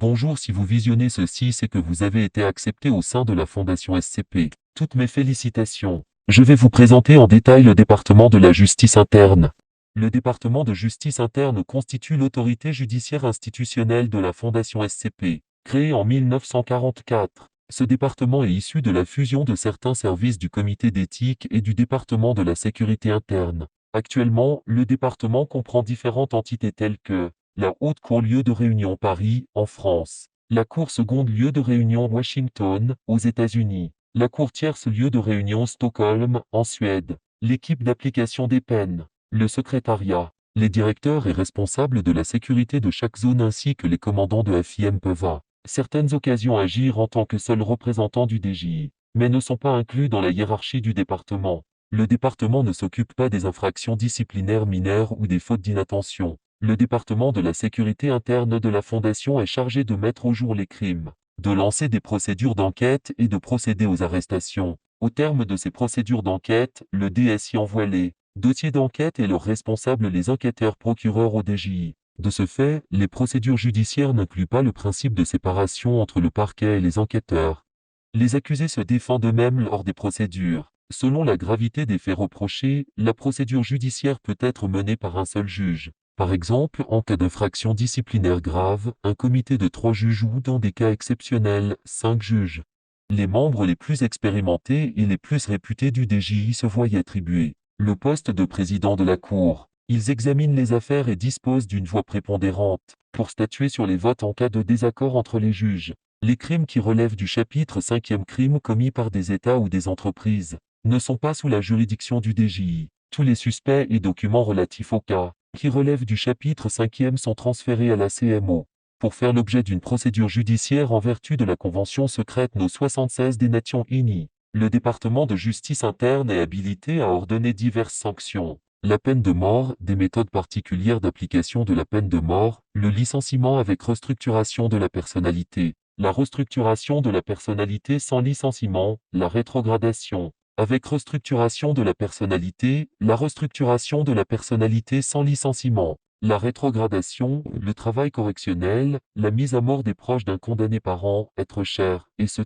Bonjour, si vous visionnez ceci, c'est que vous avez été accepté au sein de la Fondation SCP. Toutes mes félicitations. Je vais vous présenter en détail le département de la justice interne. Le département de justice interne constitue l'autorité judiciaire institutionnelle de la Fondation SCP, créée en 1944. Ce département est issu de la fusion de certains services du comité d'éthique et du département de la sécurité interne. Actuellement, le département comprend différentes entités telles que la Haute Cour lieu de réunion Paris, en France. La Cour seconde lieu de réunion Washington, aux États-Unis. La Cour tierce lieu de réunion Stockholm, en Suède. L'équipe d'application des peines. Le secrétariat. Les directeurs et responsables de la sécurité de chaque zone ainsi que les commandants de FIM peuvent à certaines occasions agir en tant que seuls représentants du DJI, mais ne sont pas inclus dans la hiérarchie du département. Le département ne s'occupe pas des infractions disciplinaires mineures ou des fautes d'inattention. Le département de la sécurité interne de la Fondation est chargé de mettre au jour les crimes, de lancer des procédures d'enquête et de procéder aux arrestations. Au terme de ces procédures d'enquête, le DSI envoie les dossiers d'enquête et leurs responsables les enquêteurs procureurs au DJI. De ce fait, les procédures judiciaires n'incluent pas le principe de séparation entre le parquet et les enquêteurs. Les accusés se défendent eux-mêmes lors des procédures. Selon la gravité des faits reprochés, la procédure judiciaire peut être menée par un seul juge. Par exemple, en cas d'infraction disciplinaire grave, un comité de 3 juges ou dans des cas exceptionnels, 5 juges. Les membres les plus expérimentés et les plus réputés du DJI se voient attribuer le poste de président de la Cour. Ils examinent les affaires et disposent d'une voix prépondérante pour statuer sur les votes en cas de désaccord entre les juges. Les crimes qui relèvent du chapitre 5e crimes commis par des États ou des entreprises ne sont pas sous la juridiction du DJI. Tous les suspects et documents relatifs au cas qui relèvent du chapitre 5e sont transférés à la CMO pour faire l'objet d'une procédure judiciaire en vertu de la Convention secrète No 76 des Nations Unies. Le département de justice interne est habilité à ordonner diverses sanctions. La peine de mort, des méthodes particulières d'application de la peine de mort, le licenciement avec restructuration de la personnalité, la restructuration de la personnalité sans licenciement, la rétrogradation, avec restructuration de la personnalité, la restructuration de la personnalité sans licenciement, la rétrogradation, le travail correctionnel, la mise à mort des proches d'un condamné par an, être cher, etc.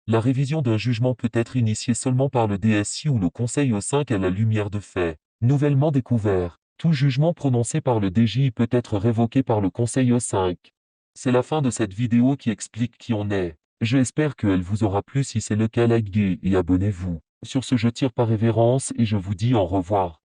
La révision d'un jugement peut être initiée seulement par le DSI ou le Conseil O5 à la lumière de faits nouvellement découverts. Tout jugement prononcé par le DJI peut être révoqué par le Conseil O5. C'est la fin de cette vidéo qui explique qui on est. J'espère qu'elle vous aura plu. Si c'est le cas, likez et abonnez-vous. Sur ce, je tire par révérence et je vous dis au revoir.